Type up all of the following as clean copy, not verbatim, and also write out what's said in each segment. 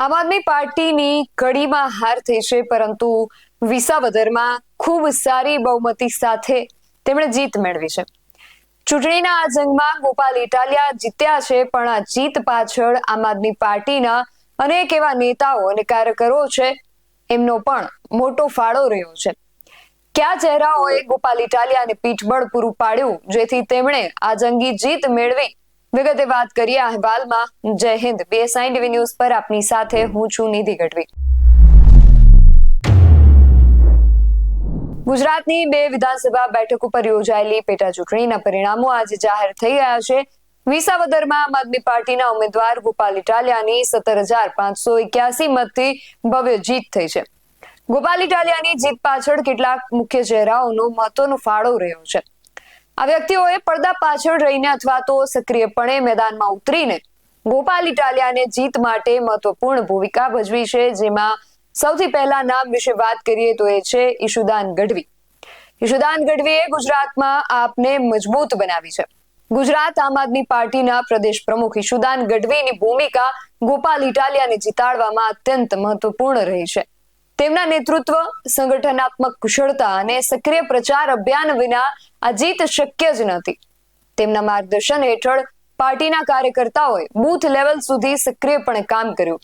આમ આદમી પાર્ટીની કડીમાં હાર થઈ છે, પરંતુ વિસાવદરમાં ખૂબ સારી બહુમતી સાથે તેમણે જીત મેળવી છે. ચૂંટણીના આ જંગમાં ગોપાલ ઇટાલિયા જીત્યા છે, પણ આ જીત પાછળ આમ આદમી પાર્ટીના અનેક એવા નેતાઓ અને કાર્યકરો છે, એમનો પણ મોટો ફાળો રહ્યો છે. કયા ચહેરાઓએ ગોપાલ ઇટાલિયાને પીઠબળ પૂરું પાડ્યું જેથી તેમણે આ જંગી જીત મેળવી? વિગતે વાત કરીએ આ અહેવાલમાં. જય હિન્દ. BSI TV ન્યૂઝ પર આપની સાથે હું છું નિધિ ગઢવી. ગુજરાતની 2 વિધાનસભા બેઠકો પર યોજાયેલી પેટા ચૂંટણીના પરિણામો આજે જાહેર થઈ ગયા છે. વિસાવદરમાં આમ આદમી પાર્ટીના ઉમેદવાર ગોપાલ ઇટાલિયાની 17,581 મતથી ભવ્ય જીત થઈ છે. ગોપાલ ઇટાલિયાની જીત પાછળ કેટલાક મુખ્ય ચહેરાઓનો મહત્વનો ફાળો રહ્યો છે. આ વ્યક્તિઓએ પડદા પાછળ રહીને અથવા તો સક્રિયપણે મેદાનમાં ઉતરીને ગોપાલ ઇટાલિયાને જીત માટે મહત્વપૂર્ણ ભૂમિકા ભજવી છે. જેમાં સૌથી પહેલા નામ વિશે વાત કરીએ તો એ છે ઈશુદાન ગઢવી. ઈશુદાન ગઢવીએ ગુજરાતમાં આપને મજબૂત બનાવી છે. ગુજરાત આમ આદમી પાર્ટીના પ્રદેશ પ્રમુખ ઈશુદાન ગઢવીની ભૂમિકા ગોપાલ ઇટાલિયાને જીતાડવામાં અત્યંત મહત્વપૂર્ણ રહી છે. તેમના નેતૃત્વ, સંગઠનાત્મક કુશળતા અને સક્રિય પ્રચાર અભિયાન વિના આ જીત શક્ય જ નથી. તેમના માર્ગદર્શન હેઠળ પાર્ટીના કાર્યકર્તાઓએ બૂથ લેવલ સુધી સક્રિયપણે કામ કર્યું.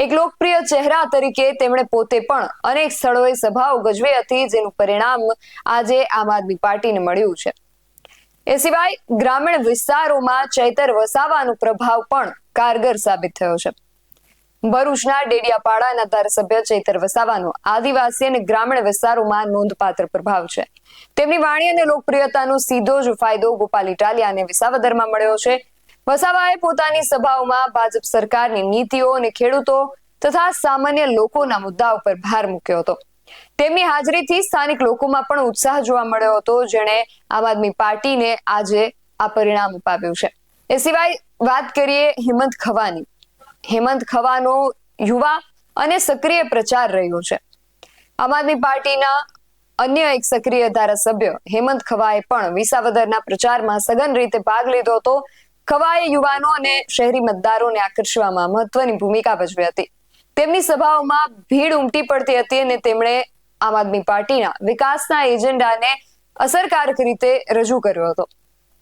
એક લોકપ્રિય ચહેરા તરીકે તેમણે પોતે પણ અનેક સ્થળોએ સભાઓ ગજવી હતી, જેનું પરિણામ આજે આમ આદમી પાર્ટીને મળ્યું છે. એ સિવાય ગ્રામીણ વિસ્તારોમાં ચૈતર વસાવાનો પ્રભાવ પણ કારગર સાબિત થયો છે. ભરૂચના ડેડિયાપાડાના ધારાસભ્ય ચૈતર વસાવાનો આદિવાસી અને ગ્રામીણ વિસ્તારોમાં નોંધપાત્ર પ્રભાવ છે. તેમની વાણી અને લોકપ્રિયતાનો સીધો જ ફાયદો ગોપાલ ઇટાલિયાને વિસાવદરમાં મળ્યો છે. વસાવાએ પોતાની સભાઓમાં ભાજપ સરકારની નીતિઓ અને ખેડૂતો તથા સામાન્ય લોકોના મુદ્દાઓ પર ભાર મૂક્યો હતો. તેમની હાજરીથી સ્થાનિક લોકોમાં પણ ઉત્સાહ જોવા મળ્યો હતો, જેણે આમ આદમી પાર્ટીને આજે આ પરિણામ અપાવ્યું છે. એ સિવાય વાત કરીએ હેમંત ખવાની. હેમંત ખવાનો યુવા અને સક્રિય પ્રચાર રહ્યો છે. આમ આદમી પાર્ટીના અન્ય એક સક્રિય ધારાસભ્ય હેમંત ખવાએ પણ વિસાવદરના પ્રચારમાં સઘન રીતે ભાગ લીધો હતો. ખવાએ યુવાનો અને શહેરી મતદારોને આકર્ષવામાં મહત્વની ભૂમિકા ભજવી હતી. તેમની સભાઓમાં ભીડ ઉમટી પડતી હતી અને તેમણે આમ આદમી પાર્ટીના વિકાસના એજન્ડાને અસરકારક રીતે રજૂ કર્યો હતો.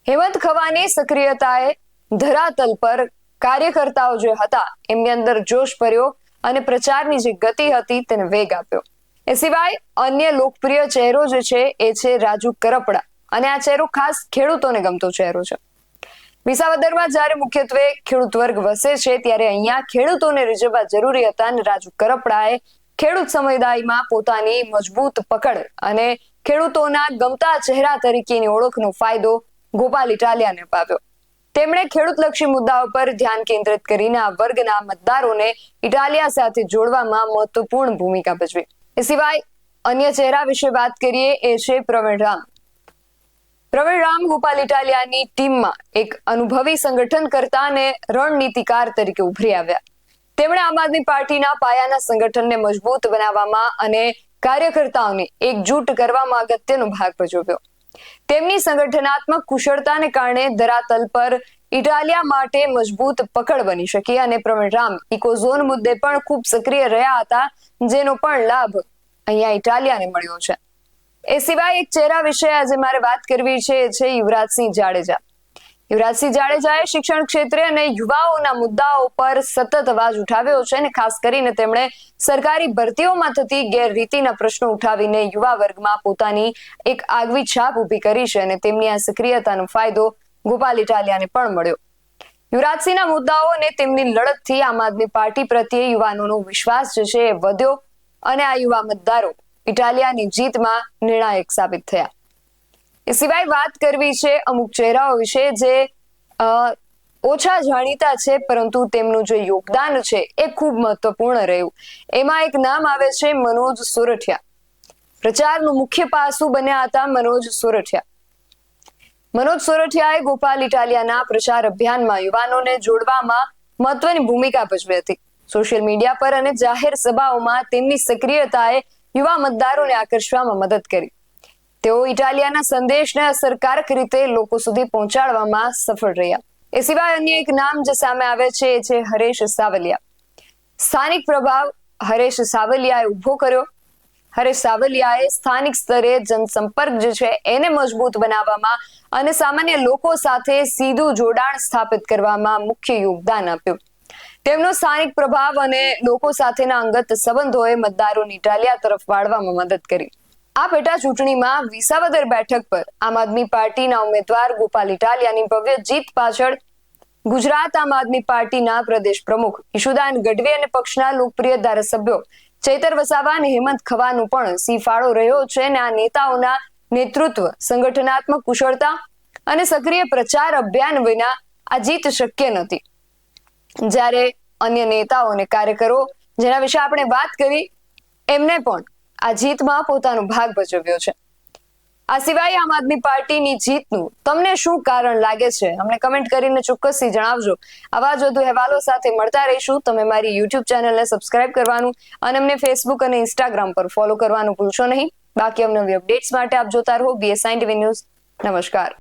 હેમંત ખવાની સક્રિયતાએ ધરાતલ પર કાર્યકર્તાઓ જે હતા એમની અંદર જોશ ભર્યો અને પ્રચારની જે ગતિ હતી તેને વેગ આપ્યો. એ સિવાય અન્ય લોકપ્રિય ચહેરો જે છે એ છે રાજુ કરપડા, અને આ ચહેરો ખાસ ખેડૂતોને ગમતો ચહેરો છે. વિસાવદરમાં જ્યારે મુખ્યત્વે ખેડૂત વર્ગ વસે છે, ત્યારે અહીંયા ખેડૂતોને રીઝવવા જરૂરી હતા અને રાજુ કરપડાએ ખેડૂત સમુદાયમાં પોતાની મજબૂત પકડ અને ખેડૂતોના ગમતા ચહેરા તરીકેની ઓળખનો ફાયદો ગોપાલ ઇટાલિયાને અપાવ્યો. તેમણે ખેડૂતલક્ષી મુદ્દાઓ પર ધ્યાન કેન્દ્રિત કરીને આ વર્ગના મતદારોને ઇટાલિયા સાથે જોડવામાં મહત્વપૂર્ણ ભૂમિકા ભજવી. એ સિવાય અન્ય ચહેરા વિશે વાત કરીએ એ છે પ્રવીણ રામ. પ્રવીણ રામ ગોપાલ ઇટાલિયાની ટીમમાં એક અનુભવી સંગઠનકર્તા અને રણનીતિકાર તરીકે ઉભરી આવ્યા. તેમણે આમ આદમી પાર્ટીના પાયાના સંગઠનને મજબૂત બનાવવામાં અને કાર્યકર્તાઓને એકજૂટ કરવામાં અગત્યનો ભાગ ભજવ્યો. તેમની સંગઠનાત્મક કુશળતાને કારણે ધરાતલ પર ઇટાલિયા માટે મજબૂત પકડ બની શકી અને પ્રવીણ રામ ઇકોઝોન મુદ્દે પણ ખૂબ સક્રિય રહ્યા હતા, જેનો પણ લાભ અહીંયા ઇટાલિયાને મળ્યો છે. એ સિવાય એક ચહેરા વિશે આજે મારે વાત કરવી છે, એ છે યુવરાજસિંહ જાડેજા. યુવરાજસિંહ જાડેજાએ શિક્ષણ ક્ષેત્રે અને યુવાઓના મુદ્દાઓ પર સતત અવાજ ઉઠાવ્યો છે અને ખાસ કરીને તેમણે સરકારી ભરતીઓમાં થતી ગેરરીતિના પ્રશ્નો ઉઠાવીને યુવા વર્ગમાં પોતાની એક આગવી છાપ ઊભી કરી છે અને તેમની આ સક્રિયતાનો ફાયદો ગોપાલ ઇટાલિયાને પણ મળ્યો. યુવરાજસિંહના મુદ્દાઓ અને તેમની લડતથી આમ આદમી પાર્ટી પ્રત્યે યુવાનોનો વિશ્વાસ જે છે એ વધ્યો અને આ યુવા મતદારો ઇટાલિયાની જીતમાં નિર્ણાયક સાબિત થયા. એ સિવાય વાત કરવી છે અમુક ચહેરાઓ વિશે જે ઓછા જાણીતા છે, પરંતુ તેમનું જે યોગદાન છે એ ખૂબ મહત્વપૂર્ણ રહ્યું. એમાં એક નામ આવે છે મનોજ સોરઠિયા. પ્રચારનું મુખ્ય પાસું બન્યા હતા મનોજ સોરઠિયા. મનોજ સોરઠિયાએ ગોપાલ ઇટાલિયાના પ્રચાર અભિયાનમાં યુવાનોને જોડવામાં મહત્વની ભૂમિકા ભજવી હતી. સોશિયલ મીડિયા પર અને જાહેર સભાઓમાં તેમની સક્રિયતાએ યુવા મતદારોને આકર્ષવામાં મદદ કરી. તેઓ ઇટાલિયાના સંદેશને અસરકારક રીતે લોકો સુધી પહોંચાડવામાં સફળ રહ્યા. એ સિવાય અન્ય એક નામ જે સામે આવે છે એ છે હરેશ સાવલિયા. સ્થાનિક પ્રભાવ હરેશ સાવલિયાએ ઉભો કર્યો. હરેશ સાવલિયાએ સ્થાનિક સ્તરે જનસંપર્ક જે છે એને મજબૂત બનાવવામાં અને સામાન્ય લોકો સાથે સીધું જોડાણ સ્થાપિત કરવામાં મુખ્ય યોગદાન આપ્યું. તેમનો સ્થાનિક પ્રભાવ અને લોકો સાથેના અંગત સંબંધોએ મતદારોની ટાલિયા તરફ વાળવામાં મદદ કરી. આ પેટા ચૂંટણીમાં વિસાવદર બેઠક પર આમ આદમી પાર્ટીના ઉમેદવાર ગોપાલ ઇટાલિયાની ભવ્ય જીત પાછળ ગુજરાત આમ આદમી પાર્ટીના પ્રદેશ પ્રમુખ ઈશુદાન ગઢવી અને પક્ષના લોકપ્રિય ધારાસભ્યો ચૈતર વસાવા અને હેમંત ખવાનું પણ સિંહફાળો રહ્યો છે અને આ નેતાઓના નેતૃત્વ, સંગઠનાત્મક કુશળતા અને સક્રિય પ્રચાર અભિયાન વિના આ જીત શક્ય નથી. જ્યારે અન્ય નેતાઓ અને કાર્યકરો જેના વિશે આપણે વાત કરી એમને પણ આ જીતમાં પોતાનો ભાગ ભજવ્યો છે. આ સિવાય આમ આદમી પાર્ટીની જીતનું તમને શું કારણ લાગે છે અમને કમેન્ટ કરીને ચોક્કસથી જણાવજો. આવા જ વધુ અહેવાલો સાથે મળતા રહીશું. તમે મારી યુટ્યુબ ચેનલને સબસ્ક્રાઇબ કરવાનું અને અમને ફેસબુક અને ઇન્સ્ટાગ્રામ પર ફોલો કરવાનું ભૂલશો નહીં. બાકી અવનવી અપડેટ્સ માટે આપ જોતા રહો BS9 TV ન્યૂઝ. નમસ્કાર.